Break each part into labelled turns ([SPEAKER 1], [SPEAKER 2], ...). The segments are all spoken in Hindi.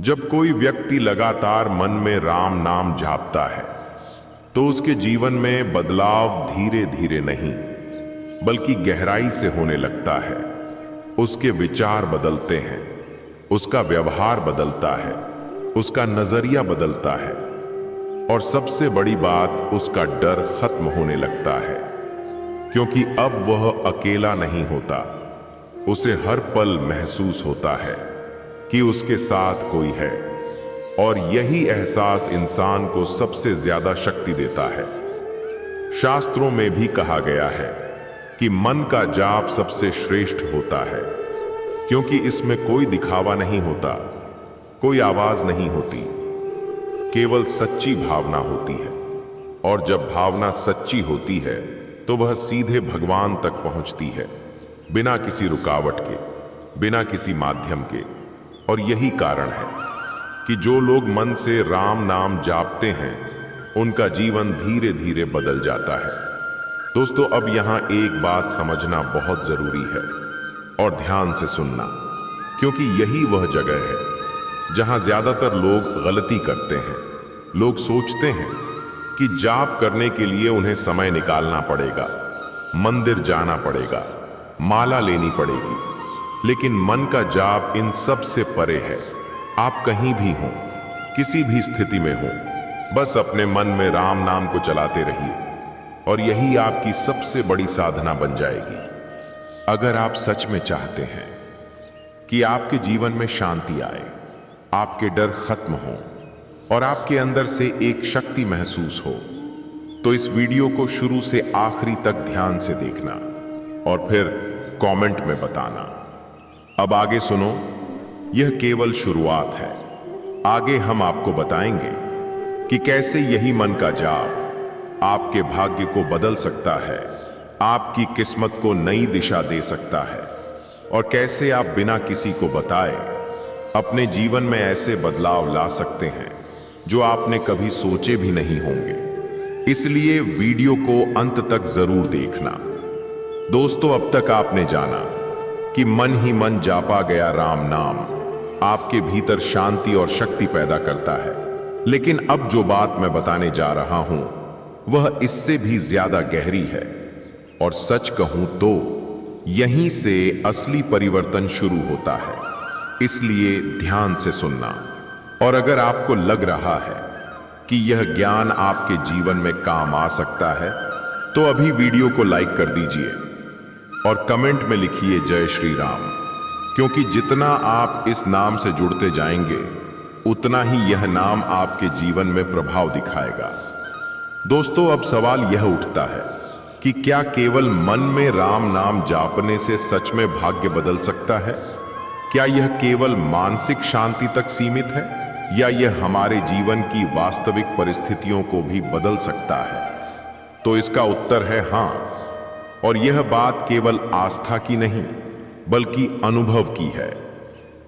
[SPEAKER 1] जब कोई व्यक्ति लगातार मन में राम नाम जापता है तो उसके जीवन में बदलाव धीरे धीरे नहीं बल्कि गहराई से होने लगता है। उसके विचार बदलते हैं, उसका व्यवहार बदलता है, उसका नजरिया बदलता है और सबसे बड़ी बात, उसका डर खत्म होने लगता है। क्योंकि अब वह अकेला नहीं होता, उसे हर पल महसूस होता है कि उसके साथ कोई है और यही एहसास इंसान को सबसे ज्यादा शक्ति देता है। शास्त्रों में भी कहा गया है कि मन का जाप सबसे श्रेष्ठ होता है, क्योंकि इसमें कोई दिखावा नहीं होता, कोई आवाज नहीं होती, केवल सच्ची भावना होती है। और जब भावना सच्ची होती है तो वह सीधे भगवान तक पहुंचती है, बिना किसी रुकावट के, बिना किसी माध्यम के। और यही कारण है कि जो लोग मन से राम नाम जापते हैं उनका जीवन धीरे धीरे बदल जाता है। दोस्तों, अब यहाँ एक बात समझना बहुत जरूरी है और ध्यान से सुनना, क्योंकि यही वह जगह है जहाँ ज्यादातर लोग गलती करते हैं। लोग सोचते हैं कि जाप करने के लिए उन्हें समय निकालना पड़ेगा, मंदिर जाना पड़ेगा, माला लेनी पड़ेगी। लेकिन मन का जाप इन सब से परे है। आप कहीं भी हों, किसी भी स्थिति में हों, बस अपने मन में राम नाम को चलाते रहिए और यही आपकी सबसे बड़ी साधना बन जाएगी। अगर आप सच में चाहते हैं कि आपके जीवन में शांति आए, आपके डर खत्म हो और आपके अंदर से एक शक्ति महसूस हो, तो इस वीडियो को शुरू से आखिरी तक ध्यान से देखना और फिर कमेंट में बताना। अब आगे सुनो, यह केवल शुरुआत है। आगे हम आपको बताएंगे कि कैसे यही मन का जाप आपके भाग्य को बदल सकता है, आपकी किस्मत को नई दिशा दे सकता है और कैसे आप बिना किसी को बताए अपने जीवन में ऐसे बदलाव ला सकते हैं जो आपने कभी सोचे भी नहीं होंगे। इसलिए वीडियो को अंत तक जरूर देखना। दोस्तों, अब तक आपने जाना कि मन ही मन जापा गया राम नाम आपके भीतर शांति और शक्ति पैदा करता है। लेकिन अब जो बात मैं बताने जा रहा हूं वह इससे भी ज्यादा गहरी है और सच कहूं तो यहीं से असली परिवर्तन शुरू होता है। इसलिए ध्यान से सुनना। और अगर आपको लग रहा है कि यह ज्ञान आपके जीवन में काम आ सकता है तो अभी वीडियो को लाइक कर दीजिए और कमेंट में लिखिए जय श्री राम, क्योंकि जितना आप इस नाम से जुड़ते जाएंगे उतना ही यह नाम आपके जीवन में प्रभाव दिखाएगा। दोस्तों, अब सवाल यह उठता है कि क्या केवल मन में राम नाम जापने से सच में भाग्य बदल सकता है? क्या यह केवल मानसिक शांति तक सीमित है या यह हमारे जीवन की वास्तविक परिस्थितियों को भी बदल सकता है? तो इसका उत्तर है हाँ। और यह बात केवल आस्था की नहीं बल्कि अनुभव की है,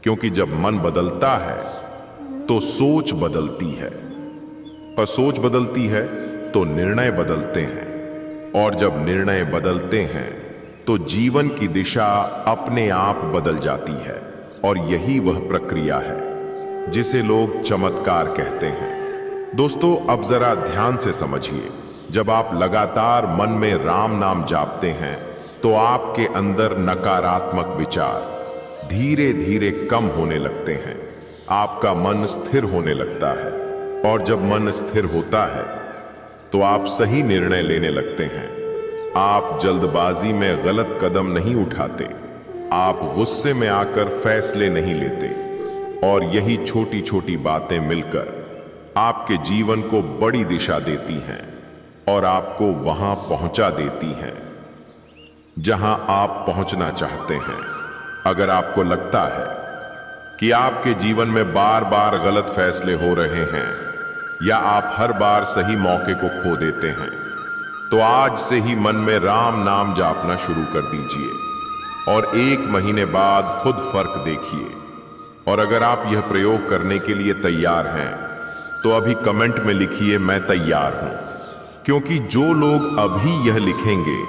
[SPEAKER 1] क्योंकि जब मन बदलता है तो सोच बदलती है और सोच बदलती है तो निर्णय बदलते हैं और जब निर्णय बदलते हैं तो जीवन की दिशा अपने आप बदल जाती है। और यही वह प्रक्रिया है जिसे लोग चमत्कार कहते हैं। दोस्तों, अब जरा ध्यान से समझिए। जब आप लगातार मन में राम नाम जापते हैं तो आपके अंदर नकारात्मक विचार धीरे धीरे कम होने लगते हैं, आपका मन स्थिर होने लगता है और जब मन स्थिर होता है तो आप सही निर्णय लेने लगते हैं। आप जल्दबाजी में गलत कदम नहीं उठाते, आप गुस्से में आकर फैसले नहीं लेते और यही छोटी छोटी बातें मिलकर आपके जीवन को बड़ी दिशा देती हैं और आपको वहां पहुंचा देती हैं जहां आप पहुंचना चाहते हैं। अगर आपको लगता है कि आपके जीवन में बार बार गलत फैसले हो रहे हैं या आप हर बार सही मौके को खो देते हैं, तो आज से ही मन में राम नाम जापना शुरू कर दीजिए और 1 महीने बाद खुद फर्क देखिए। और अगर आप यह प्रयोग करने के लिए तैयार हैं तो अभी कमेंट में लिखिए मैं तैयार हूं, क्योंकि जो लोग अभी यह लिखेंगे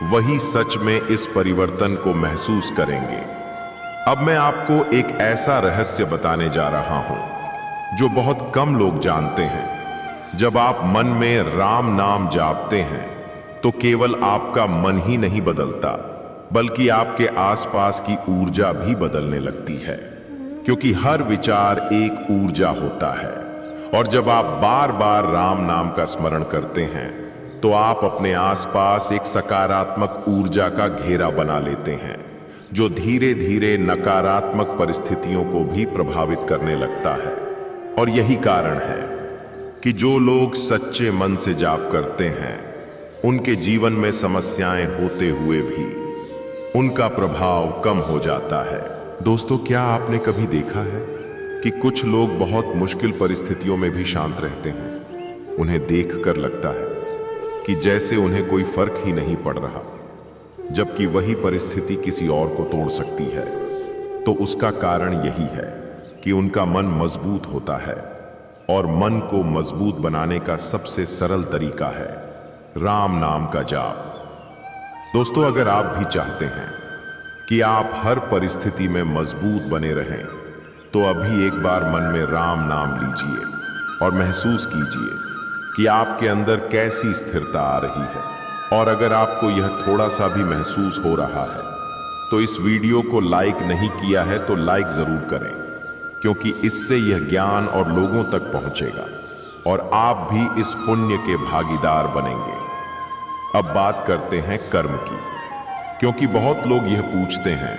[SPEAKER 1] वही सच में इस परिवर्तन को महसूस करेंगे। अब मैं आपको एक ऐसा रहस्य बताने जा रहा हूं जो बहुत कम लोग जानते हैं। जब आप मन में राम नाम जापते हैं तो केवल आपका मन ही नहीं बदलता, बल्कि आपके आसपास की ऊर्जा भी बदलने लगती है, क्योंकि हर विचार एक ऊर्जा होता है। और जब आप बार बार राम नाम का स्मरण करते हैं तो आप अपने आसपास एक सकारात्मक ऊर्जा का घेरा बना लेते हैं, जो धीरे धीरे नकारात्मक परिस्थितियों को भी प्रभावित करने लगता है। और यही कारण है कि जो लोग सच्चे मन से जाप करते हैं, उनके जीवन में समस्याएं होते हुए भी उनका प्रभाव कम हो जाता है। दोस्तों, क्या आपने कभी देखा है कि कुछ लोग बहुत मुश्किल परिस्थितियों में भी शांत रहते हैं? उन्हें देखकर लगता है कि जैसे उन्हें कोई फर्क ही नहीं पड़ रहा, जबकि वही परिस्थिति किसी और को तोड़ सकती है। तो उसका कारण यही है कि उनका मन मजबूत होता है, और मन को मजबूत बनाने का सबसे सरल तरीका है राम नाम का जाप। दोस्तों, अगर आप भी चाहते हैं कि आप हर परिस्थिति में मजबूत बने रहें, तो अभी एक बार मन में राम नाम लीजिए और महसूस कीजिए कि आपके अंदर कैसी स्थिरता आ रही है। और अगर आपको यह थोड़ा सा भी महसूस हो रहा है तो इस वीडियो को लाइक नहीं किया है तो लाइक जरूर करें, क्योंकि इससे यह ज्ञान और लोगों तक पहुंचेगा और आप भी इस पुण्य के भागीदार बनेंगे। अब बात करते हैं कर्म की, क्योंकि बहुत लोग यह पूछते हैं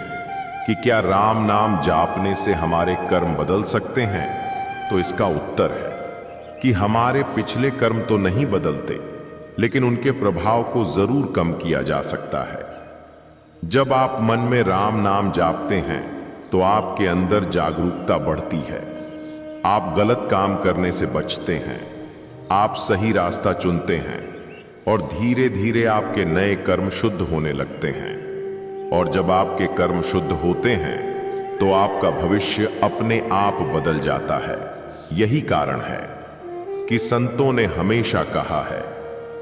[SPEAKER 1] कि क्या राम नाम जापने से हमारे कर्म बदल सकते हैं? तो इसका उत्तर है कि हमारे पिछले कर्म तो नहीं बदलते, लेकिन उनके प्रभाव को जरूर कम किया जा सकता है। जब आप मन में राम नाम जापते हैं तो आपके अंदर जागरूकता बढ़ती है, आप गलत काम करने से बचते हैं, आप सही रास्ता चुनते हैं, और धीरे धीरे आपके नए कर्म शुद्ध होने लगते हैं। और जब आपके कर्म शुद्ध होते हैं तो आपका भविष्य अपने आप बदल जाता है। यही कारण है कि संतों ने हमेशा कहा है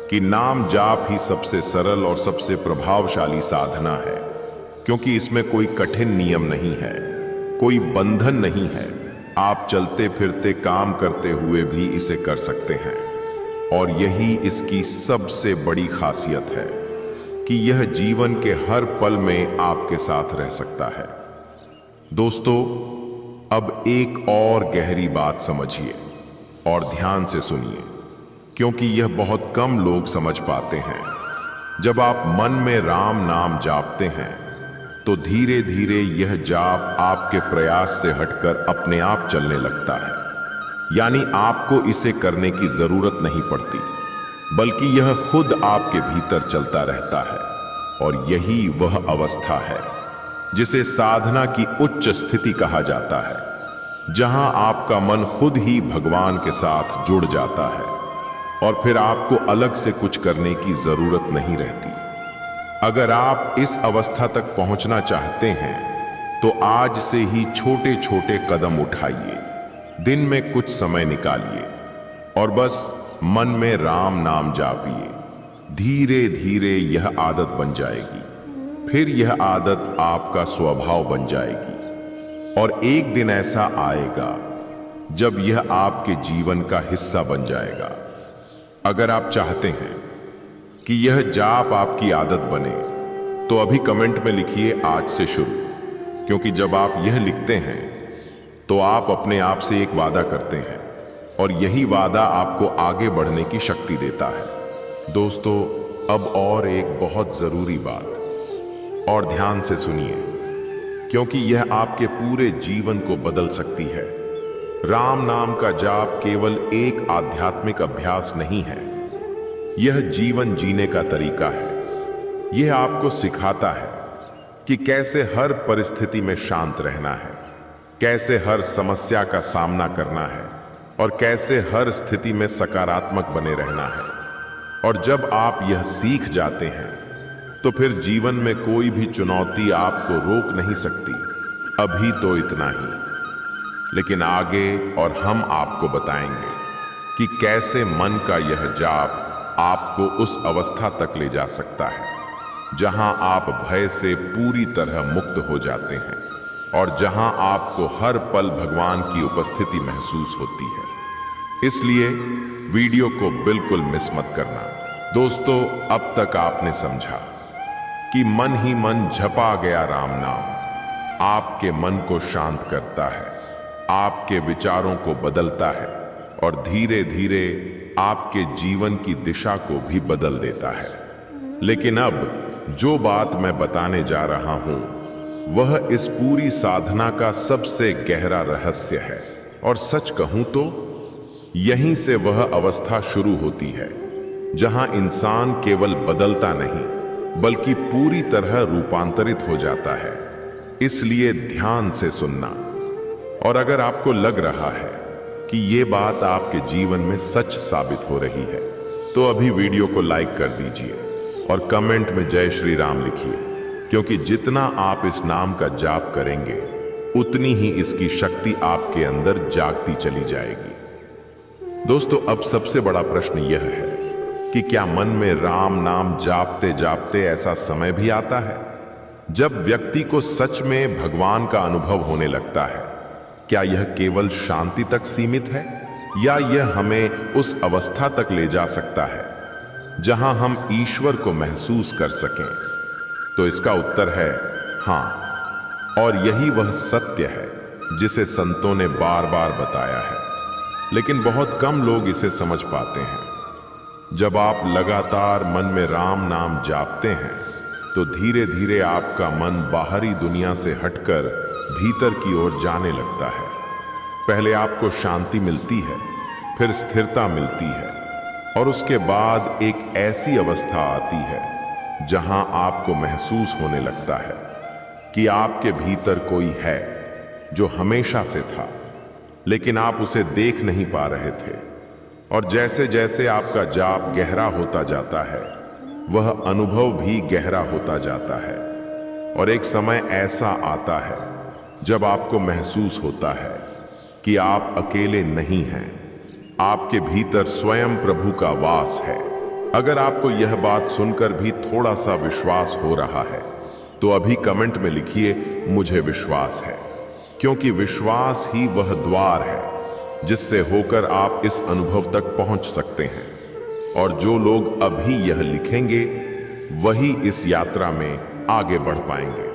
[SPEAKER 1] कि नाम जाप ही सबसे सरल और सबसे प्रभावशाली साधना है, क्योंकि इसमें कोई कठिन नियम नहीं है, कोई बंधन नहीं है। आप चलते फिरते काम करते हुए भी इसे कर सकते हैं। और यही इसकी सबसे बड़ी खासियत है कि यह जीवन के हर पल में आपके साथ रह सकता है। दोस्तों, अब एक और गहरी बात समझिए और ध्यान से सुनिए, क्योंकि यह बहुत कम लोग समझ पाते हैं। जब आप मन में राम नाम जापते हैं तो धीरे धीरे यह जाप आपके प्रयास से हटकर अपने आप चलने लगता है। यानी आपको इसे करने की जरूरत नहीं पड़ती, बल्कि यह खुद आपके भीतर चलता रहता है। और यही वह अवस्था है जिसे साधना की उच्च स्थिति कहा जाता है, जहां आपका मन खुद ही भगवान के साथ जुड़ जाता है और फिर आपको अलग से कुछ करने की जरूरत नहीं रहती। अगर आप इस अवस्था तक पहुंचना चाहते हैं तो आज से ही छोटे छोटे कदम उठाइए। दिन में कुछ समय निकालिए और बस मन में राम नाम जापिए। धीरे धीरे यह आदत बन जाएगी, फिर यह आदत आपका स्वभाव बन जाएगी, और एक दिन ऐसा आएगा जब यह आपके जीवन का हिस्सा बन जाएगा। अगर आप चाहते हैं कि यह जाप आपकी आदत बने तो अभी कमेंट में लिखिए आज से शुरू, क्योंकि जब आप यह लिखते हैं तो आप अपने आप से एक वादा करते हैं, और यही वादा आपको आगे बढ़ने की शक्ति देता है। दोस्तों, अब और एक बहुत जरूरी बात, और ध्यान से सुनिए, क्योंकि यह आपके पूरे जीवन को बदल सकती है। राम नाम का जाप केवल एक आध्यात्मिक अभ्यास नहीं है, यह जीवन जीने का तरीका है। यह आपको सिखाता है कि कैसे हर परिस्थिति में शांत रहना है, कैसे हर समस्या का सामना करना है, और कैसे हर स्थिति में सकारात्मक बने रहना है। और जब आप यह सीख जाते हैं तो फिर जीवन में कोई भी चुनौती आपको रोक नहीं सकती। अभी तो इतना ही, लेकिन आगे और हम आपको बताएंगे कि कैसे मन का यह जाप आपको उस अवस्था तक ले जा सकता है जहां आप भय से पूरी तरह मुक्त हो जाते हैं। और जहां आपको हर पल भगवान की उपस्थिति महसूस होती है। इसलिए वीडियो को बिल्कुल मिस मत करना। दोस्तों, अब तक आपने समझा कि मन ही मन झपा गया राम नाम आपके मन को शांत करता है, आपके विचारों को बदलता है और धीरे धीरे आपके जीवन की दिशा को भी बदल देता है। लेकिन अब जो बात मैं बताने जा रहा हूं वह इस पूरी साधना का सबसे गहरा रहस्य है। और सच कहूं तो यहीं से वह अवस्था शुरू होती है जहां इंसान केवल बदलता नहीं बल्कि पूरी तरह रूपांतरित हो जाता है। इसलिए ध्यान से सुनना। और अगर आपको लग रहा है कि ये बात आपके जीवन में सच साबित हो रही है तो अभी वीडियो को लाइक कर दीजिए और कमेंट में जय श्री राम लिखिए, क्योंकि जितना आप इस नाम का जाप करेंगे उतनी ही इसकी शक्ति आपके अंदर जागती चली जाएगी। दोस्तों, अब सबसे बड़ा प्रश्न यह है कि क्या मन में राम नाम जापते जापते ऐसा समय भी आता है जब व्यक्ति को सच में भगवान का अनुभव होने लगता है? क्या यह केवल शांति तक सीमित है या यह हमें उस अवस्था तक ले जा सकता है जहां हम ईश्वर को महसूस कर सकें? तो इसका उत्तर है हाँ। और यही वह सत्य है जिसे संतों ने बार बार बताया है, लेकिन बहुत कम लोग इसे समझ पाते हैं। जब आप लगातार मन में राम नाम जापते हैं तो धीरे धीरे आपका मन बाहरी दुनिया से हटकर भीतर की ओर जाने लगता है। पहले आपको शांति मिलती है, फिर स्थिरता मिलती है और उसके बाद एक ऐसी अवस्था आती है जहां आपको महसूस होने लगता है कि आपके भीतर कोई है जो हमेशा से था, लेकिन आप उसे देख नहीं पा रहे थे। और जैसे जैसे आपका जाप गहरा होता जाता है वह अनुभव भी गहरा होता जाता है और एक समय ऐसा आता है जब आपको महसूस होता है कि आप अकेले नहीं हैं, आपके भीतर स्वयं प्रभु का वास है। अगर आपको यह बात सुनकर भी थोड़ा सा विश्वास हो रहा है तो अभी कमेंट में लिखिए मुझे विश्वास है, क्योंकि विश्वास ही वह द्वार है जिससे होकर आप इस अनुभव तक पहुंच सकते हैं। और जो लोग अभी यह लिखेंगे वही इस यात्रा में आगे बढ़ पाएंगे।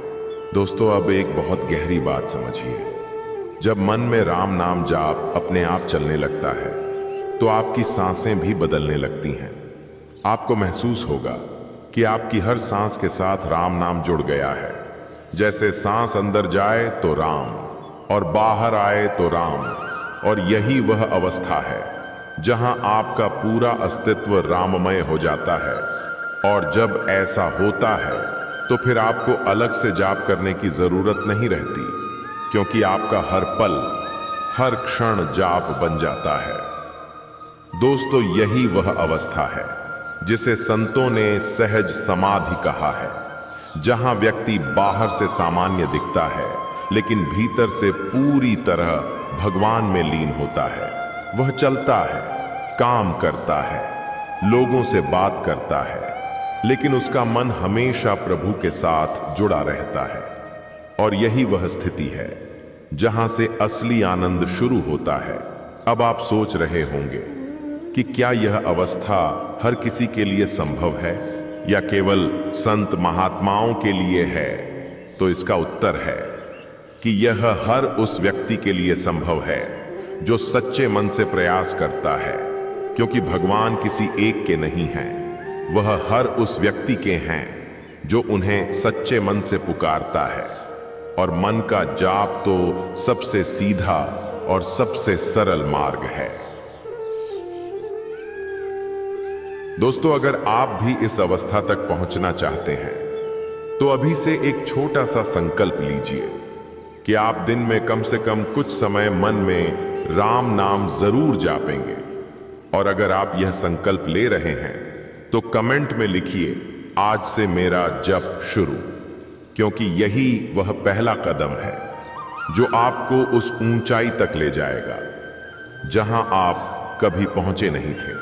[SPEAKER 1] दोस्तों, अब एक बहुत गहरी बात समझिए। जब मन में राम नाम जाप अपने आप चलने लगता है तो आपकी सांसें भी बदलने लगती हैं। आपको महसूस होगा कि आपकी हर सांस के साथ राम नाम जुड़ गया है। जैसे सांस अंदर जाए तो राम और बाहर आए तो राम। और यही वह अवस्था है जहां आपका पूरा अस्तित्व राममय हो जाता है। और जब ऐसा होता है तो फिर आपको अलग से जाप करने की जरूरत नहीं रहती, क्योंकि आपका हर पल हर क्षण जाप बन जाता है। दोस्तों, यही वह अवस्था है जिसे संतों ने सहज समाधि कहा है, जहां व्यक्ति बाहर से सामान्य दिखता है लेकिन भीतर से पूरी तरह भगवान में लीन होता है। वह चलता है, काम करता है, लोगों से बात करता है, लेकिन उसका मन हमेशा प्रभु के साथ जुड़ा रहता है। और यही वह स्थिति है जहां से असली आनंद शुरू होता है। अब आप सोच रहे होंगे कि क्या यह अवस्था हर किसी के लिए संभव है या केवल संत महात्माओं के लिए है? तो इसका उत्तर है कि यह हर उस व्यक्ति के लिए संभव है जो सच्चे मन से प्रयास करता है, क्योंकि भगवान किसी एक के नहीं हैं, वह हर उस व्यक्ति के हैं जो उन्हें सच्चे मन से पुकारता है। और मन का जाप तो सबसे सीधा और सबसे सरल मार्ग है। दोस्तों, अगर आप भी इस अवस्था तक पहुंचना चाहते हैं तो अभी से एक छोटा सा संकल्प लीजिए कि आप दिन में कम से कम कुछ समय मन में राम नाम जरूर जापेंगे। और अगर आप यह संकल्प ले रहे हैं तो कमेंट में लिखिए आज से मेरा जप शुरू, क्योंकि यही वह पहला कदम है जो आपको उस ऊंचाई तक ले जाएगा जहां आप कभी पहुंचे नहीं थे।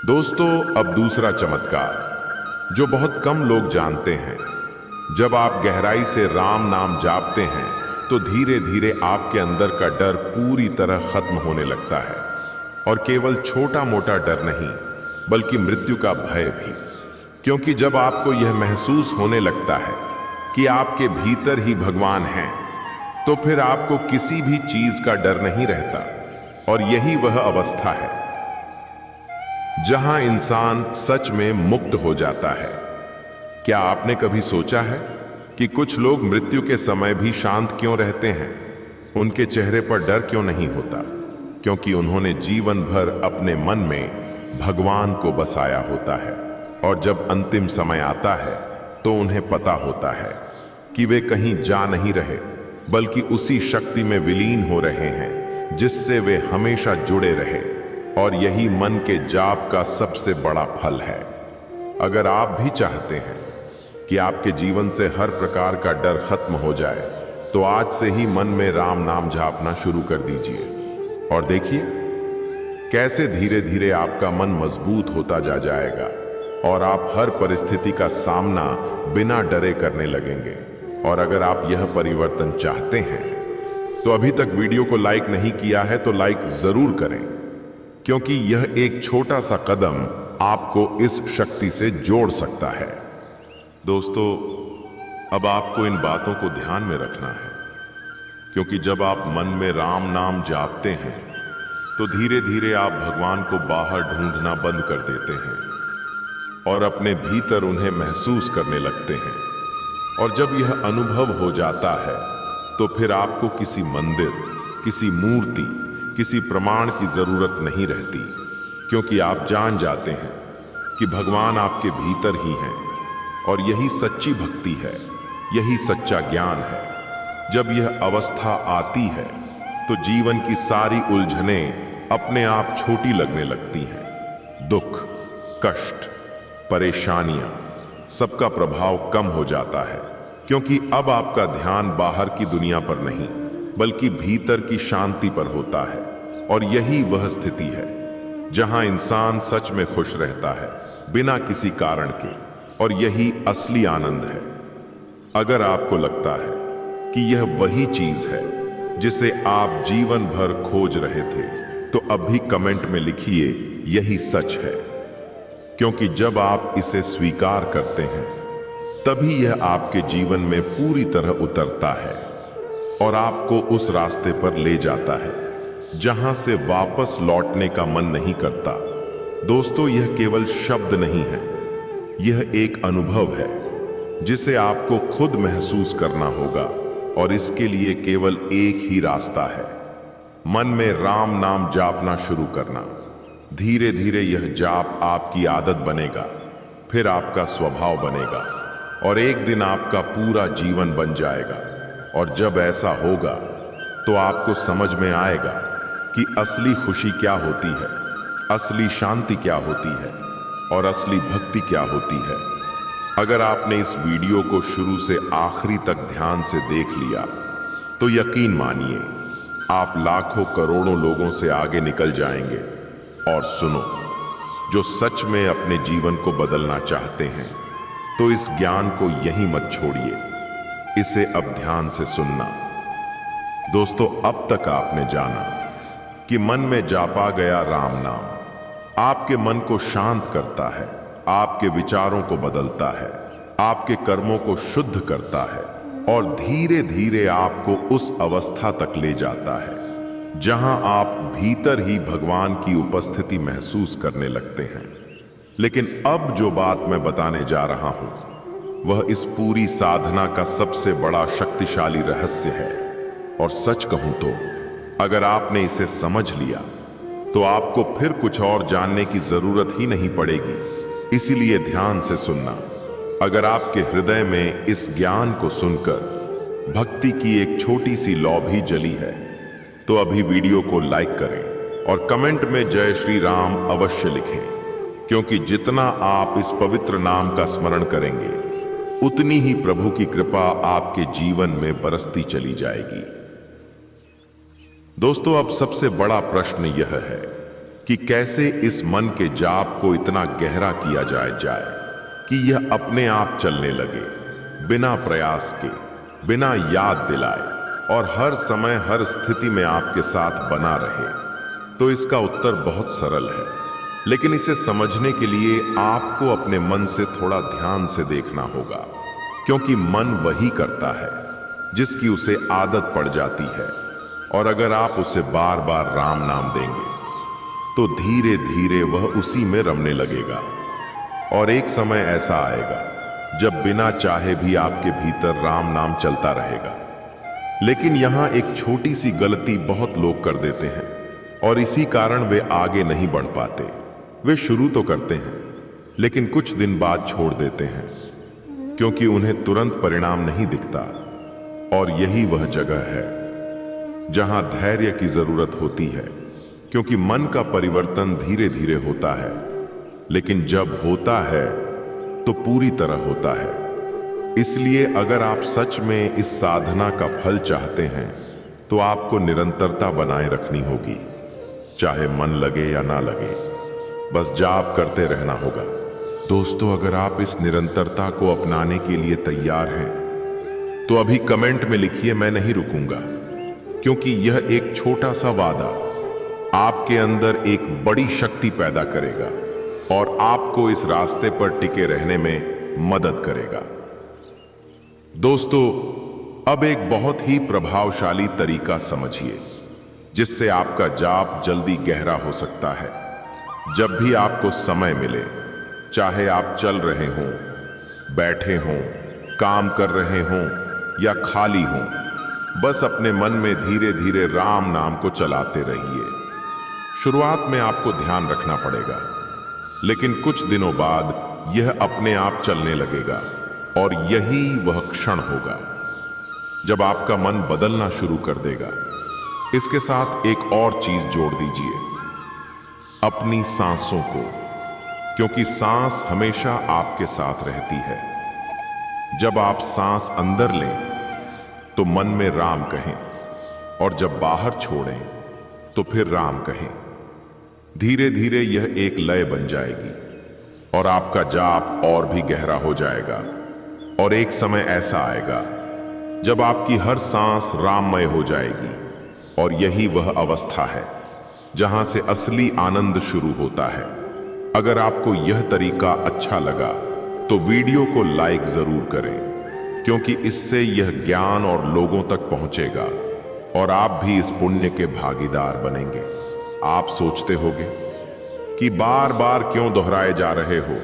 [SPEAKER 1] दोस्तों, अब दूसरा चमत्कार जो बहुत कम लोग जानते हैं, जब आप गहराई से राम नाम जापते हैं तो धीरे धीरे आपके अंदर का डर पूरी तरह खत्म होने लगता है, और केवल छोटा मोटा डर नहीं बल्कि मृत्यु का भय भी। क्योंकि जब आपको यह महसूस होने लगता है कि आपके भीतर ही भगवान हैं, तो फिर आपको किसी भी चीज का डर नहीं रहता। और यही वह अवस्था है जहां इंसान सच में मुक्त हो जाता है। क्या आपने कभी सोचा है कि कुछ लोग मृत्यु के समय भी शांत क्यों रहते हैं? उनके चेहरे पर डर क्यों नहीं होता? क्योंकि उन्होंने जीवन भर अपने मन में भगवान को बसाया होता है, और जब अंतिम समय आता है तो उन्हें पता होता है कि वे कहीं जा नहीं रहे, बल्कि उसी शक्ति में विलीन हो रहे हैं जिससे वे हमेशा जुड़े रहे। और यही मन के जाप का सबसे बड़ा फल है। अगर आप भी चाहते हैं कि आपके जीवन से हर प्रकार का डर खत्म हो जाए, तो आज से ही मन में राम नाम जापना शुरू कर दीजिए, और देखिए कैसे धीरे धीरे आपका मन मजबूत होता जा जाएगा और आप हर परिस्थिति का सामना बिना डरे करने लगेंगे। और अगर आप यह परिवर्तन चाहते हैं तो अभी तक वीडियो को लाइक नहीं किया है तो लाइक जरूर करें, क्योंकि यह एक छोटा सा कदम आपको इस शक्ति से जोड़ सकता है। दोस्तों, अब आपको इन बातों को ध्यान में रखना है, क्योंकि जब आप मन में राम नाम जापते हैं तो धीरे धीरे आप भगवान को बाहर ढूंढना बंद कर देते हैं और अपने भीतर उन्हें महसूस करने लगते हैं। और जब यह अनुभव हो जाता है तो फिर आपको किसी मंदिर, किसी मूर्ति, किसी प्रमाण की जरूरत नहीं रहती, क्योंकि आप जान जाते हैं कि भगवान आपके भीतर ही हैं। और यही सच्ची भक्ति है, यही सच्चा ज्ञान है। जब यह अवस्था आती है तो जीवन की सारी उलझनें अपने आप छोटी लगने लगती हैं। दुख, कष्ट, परेशानियां, सबका प्रभाव कम हो जाता है, क्योंकि अब आपका ध्यान बाहर की दुनिया पर नहीं बल्कि भीतर की शांति पर होता है। और यही वह स्थिति है जहां इंसान सच में खुश रहता है, बिना किसी कारण के। और यही असली आनंद है। अगर आपको लगता है कि यह वही चीज है जिसे आप जीवन भर खोज रहे थे, तो अब भी कमेंट में लिखिए, यही सच है। क्योंकि जब आप इसे स्वीकार करते हैं तभी यह आपके जीवन में पूरी तरह उतरता है और आपको उस रास्ते पर ले जाता है जहां से वापस लौटने का मन नहीं करता। दोस्तों, यह केवल शब्द नहीं है, यह एक अनुभव है जिसे आपको खुद महसूस करना होगा। और इसके लिए केवल एक ही रास्ता है, मन में राम नाम जापना शुरू करना। धीरे धीरे यह जाप आपकी आदत बनेगा, फिर आपका स्वभाव बनेगा, और एक दिन आपका पूरा जीवन बन जाएगा। और जब ऐसा होगा तो आपको समझ में आएगा कि असली खुशी क्या होती है, असली शांति क्या होती है, और असली भक्ति क्या होती है। अगर आपने इस वीडियो को शुरू से आखिरी तक ध्यान से देख लिया तो यकीन मानिए आप लाखों करोड़ों लोगों से आगे निकल जाएंगे। और सुनो, जो सच में अपने जीवन को बदलना चाहते हैं तो इस ज्ञान को यहीं मत छोड़िए, इसे अब ध्यान से सुनना। दोस्तों, अब तक आपने जाना कि मन में जापा गया राम नाम आपके मन को शांत करता है, आपके विचारों को बदलता है, आपके कर्मों को शुद्ध करता है, और धीरे धीरे आपको उस अवस्था तक ले जाता है जहां आप भीतर ही भगवान की उपस्थिति महसूस करने लगते हैं। लेकिन अब जो बात मैं बताने जा रहा हूं वह इस पूरी साधना का सबसे बड़ा शक्तिशाली रहस्य है। और सच कहूं तो अगर आपने इसे समझ लिया तो आपको फिर कुछ और जानने की जरूरत ही नहीं पड़ेगी। इसीलिए ध्यान से सुनना। अगर आपके हृदय में इस ज्ञान को सुनकर भक्ति की एक छोटी सी लौ भी जली है तो अभी वीडियो को लाइक करें और कमेंट में जय श्री राम अवश्य लिखें, क्योंकि जितना आप इस पवित्र नाम का स्मरण करेंगे उतनी ही प्रभु की कृपा आपके जीवन में बरसती चली जाएगी। दोस्तों, अब सबसे बड़ा प्रश्न यह है कि कैसे इस मन के जाप को इतना गहरा किया जाए कि यह अपने आप चलने लगे, बिना प्रयास के, बिना याद दिलाए और हर समय हर स्थिति में आपके साथ बना रहे? तो इसका उत्तर बहुत सरल है, लेकिन इसे समझने के लिए आपको अपने मन से थोड़ा ध्यान से देखना होगा, क्योंकि मन वही करता है जिसकी उसे आदत पड़ जाती है। और अगर आप उसे बार बार राम नाम देंगे तो धीरे धीरे वह उसी में रमने लगेगा। और एक समय ऐसा आएगा जब बिना चाहे भी आपके भीतर राम नाम चलता रहेगा। लेकिन यहां एक छोटी सी गलती बहुत लोग कर देते हैं और इसी कारण वे आगे नहीं बढ़ पाते। वे शुरू तो करते हैं लेकिन कुछ दिन बाद छोड़ देते हैं, क्योंकि उन्हें तुरंत परिणाम नहीं दिखता। और यही वह जगह है जहां धैर्य की जरूरत होती है, क्योंकि मन का परिवर्तन धीरे धीरे होता है, लेकिन जब होता है तो पूरी तरह होता है। इसलिए अगर आप सच में इस साधना का फल चाहते हैं तो आपको निरंतरता बनाए रखनी होगी, चाहे मन लगे या ना लगे, बस जाप करते रहना होगा। दोस्तों, अगर आप इस निरंतरता को अपनाने के लिए तैयार हैं तो अभी कमेंट में लिखिए, मैं नहीं रुकूंगा, क्योंकि यह एक छोटा सा वादा आपके अंदर एक बड़ी शक्ति पैदा करेगा और आपको इस रास्ते पर टिके रहने में मदद करेगा। दोस्तों, अब एक बहुत ही प्रभावशाली तरीका समझिए जिससे आपका जाप जल्दी गहरा हो सकता है। जब भी आपको समय मिले, चाहे आप चल रहे हों, बैठे हों, काम कर रहे हों या खाली हों, बस अपने मन में धीरे धीरे राम नाम को चलाते रहिए। शुरुआत में आपको ध्यान रखना पड़ेगा, लेकिन कुछ दिनों बाद यह अपने आप चलने लगेगा और यही वह क्षण होगा जब आपका मन बदलना शुरू कर देगा। इसके साथ एक और चीज जोड़ दीजिए, अपनी सांसों को, क्योंकि सांस हमेशा आपके साथ रहती है। जब आप सांस अंदर लें तो मन में राम कहें, और जब बाहर छोड़ें तो फिर राम कहें। धीरे धीरे यह एक लय बन जाएगी और आपका जाप और भी गहरा हो जाएगा। और एक समय ऐसा आएगा जब आपकी हर सांस राममय हो जाएगी, और यही वह अवस्था है जहां से असली आनंद शुरू होता है। अगर आपको यह तरीका अच्छा लगा तो वीडियो को लाइक जरूर करें, क्योंकि इससे यह ज्ञान और लोगों तक पहुंचेगा और आप भी इस पुण्य के भागीदार बनेंगे। आप सोचते होंगे कि बार बार क्यों दोहराए जा रहे हो?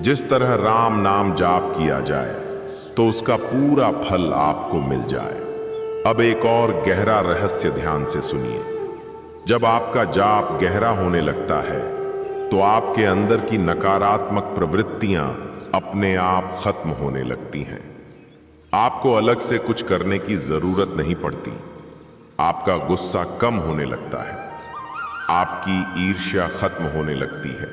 [SPEAKER 1] जिस तरह राम नाम जाप किया जाए तो उसका पूरा फल आपको मिल जाए। अब एक और गहरा रहस्य ध्यान से सुनिए। जब आपका जाप गहरा होने लगता है तो आपके अंदर की नकारात्मक प्रवृत्तियां अपने आप खत्म होने लगती हैं। आपको अलग से कुछ करने की जरूरत नहीं पड़ती। आपका गुस्सा कम होने लगता है, आपकी ईर्ष्या खत्म होने लगती है,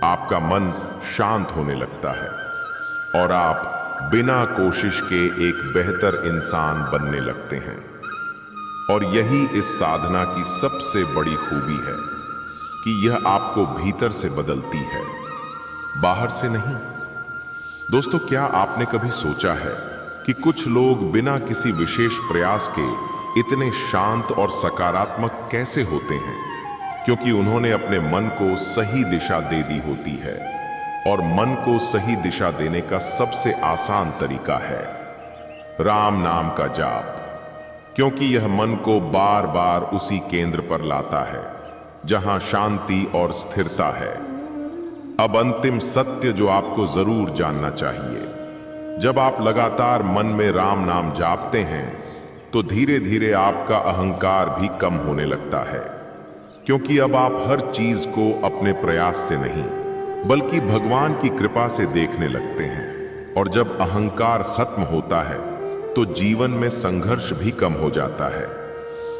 [SPEAKER 1] आपका मन शांत होने लगता है और आप बिना कोशिश के एक बेहतर इंसान बनने लगते हैं। और यही इस साधना की सबसे बड़ी खूबी है कि यह आपको भीतर से बदलती है, बाहर से नहीं। दोस्तों, क्या आपने कभी सोचा है कि कुछ लोग बिना किसी विशेष प्रयास के इतने शांत और सकारात्मक कैसे होते हैं? क्योंकि उन्होंने अपने मन को सही दिशा दे दी होती है, और मन को सही दिशा देने का सबसे आसान तरीका है राम नाम का जाप, क्योंकि यह मन को बार बार उसी केंद्र पर लाता है जहां शांति और स्थिरता है। अब अंतिम सत्य जो आपको जरूर जानना चाहिए, जब आप लगातार मन में राम नाम जापते हैं तो धीरे धीरे आपका अहंकार भी कम होने लगता है, क्योंकि अब आप हर चीज को अपने प्रयास से नहीं बल्कि भगवान की कृपा से देखने लगते हैं। और जब अहंकार खत्म होता है तो जीवन में संघर्ष भी कम हो जाता है,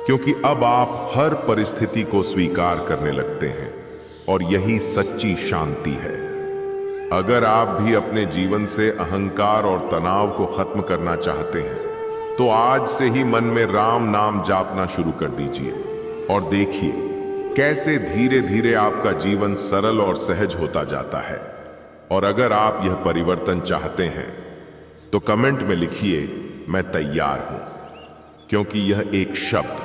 [SPEAKER 1] क्योंकि अब आप हर परिस्थिति को स्वीकार करने लगते हैं, और यही सच्ची शांति है। अगर आप भी अपने जीवन से अहंकार और तनाव को खत्म करना चाहते हैं तो आज से ही मन में राम नाम जापना शुरू कर दीजिए और देखिए कैसे धीरे धीरे आपका जीवन सरल और सहज होता जाता है। और अगर आप यह परिवर्तन चाहते हैं तो कमेंट में लिखिए मैं तैयार हूं, क्योंकि यह एक शब्द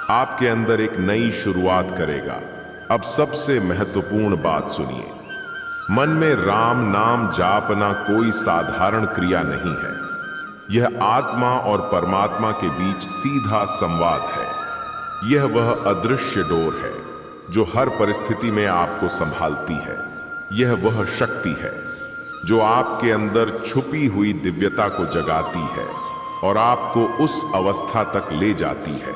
[SPEAKER 1] आपके अंदर एक नई शुरुआत करेगा। अब सबसे महत्वपूर्ण बात सुनिए, मन में राम नाम जापना कोई साधारण क्रिया नहीं है। यह आत्मा और परमात्मा के बीच सीधा संवाद है। यह वह अदृश्य डोर है जो हर परिस्थिति में आपको संभालती है। यह वह शक्ति है जो आपके अंदर छुपी हुई दिव्यता को जगाती है और आपको उस अवस्था तक ले जाती है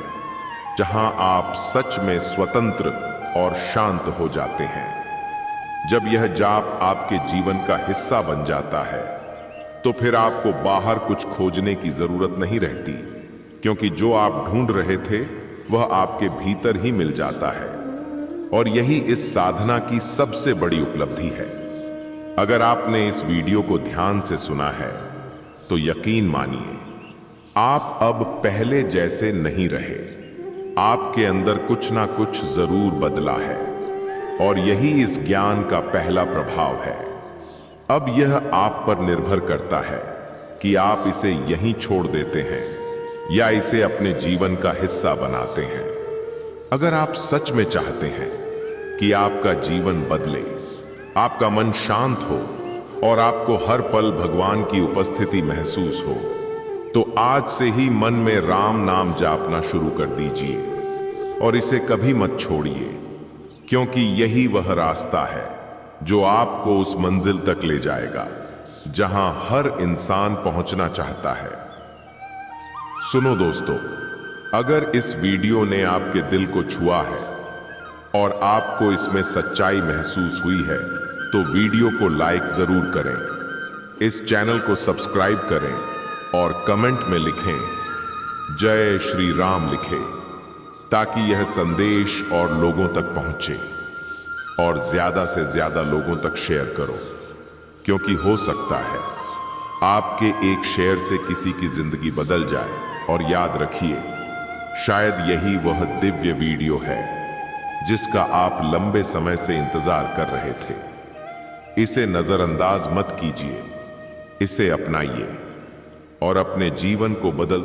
[SPEAKER 1] जहां आप सच में स्वतंत्र और शांत हो जाते हैं। जब यह जाप आपके जीवन का हिस्सा बन जाता है तो फिर आपको बाहर कुछ खोजने की जरूरत नहीं रहती, क्योंकि जो आप ढूंढ रहे थे वह आपके भीतर ही मिल जाता है। और यही इस साधना की सबसे बड़ी उपलब्धि है। अगर आपने इस वीडियो को ध्यान से सुना है तो यकीन मानिए आप अब पहले जैसे नहीं रहे। आपके अंदर कुछ ना कुछ जरूर बदला है और यही इस ज्ञान का पहला प्रभाव है। अब यह आप पर निर्भर करता है कि आप इसे यहीं छोड़ देते हैं या इसे अपने जीवन का हिस्सा बनाते हैं। अगर आप सच में चाहते हैं कि आपका जीवन बदले, आपका मन शांत हो और आपको हर पल भगवान की उपस्थिति महसूस हो, तो आज से ही मन में राम नाम जापना शुरू कर दीजिए और इसे कभी मत छोड़िए, क्योंकि यही वह रास्ता है जो आपको उस मंजिल तक ले जाएगा जहां हर इंसान पहुंचना चाहता है। सुनो दोस्तों, अगर इस वीडियो ने आपके दिल को छुआ है और आपको इसमें सच्चाई महसूस हुई है तो वीडियो को लाइक जरूर करें, इस चैनल को सब्सक्राइब करें और कमेंट में लिखें जय श्री राम लिखें, ताकि यह संदेश और लोगों तक पहुंचे। और ज्यादा से ज्यादा लोगों तक शेयर करो, क्योंकि हो सकता है आपके एक शेयर से किसी की जिंदगी बदल जाए। और याद रखिए, शायद यही वह दिव्य वीडियो है जिसका आप लंबे समय से इंतजार कर रहे थे। इसे नजरअंदाज मत कीजिए, इसे अपनाइए और अपने जीवन को बदल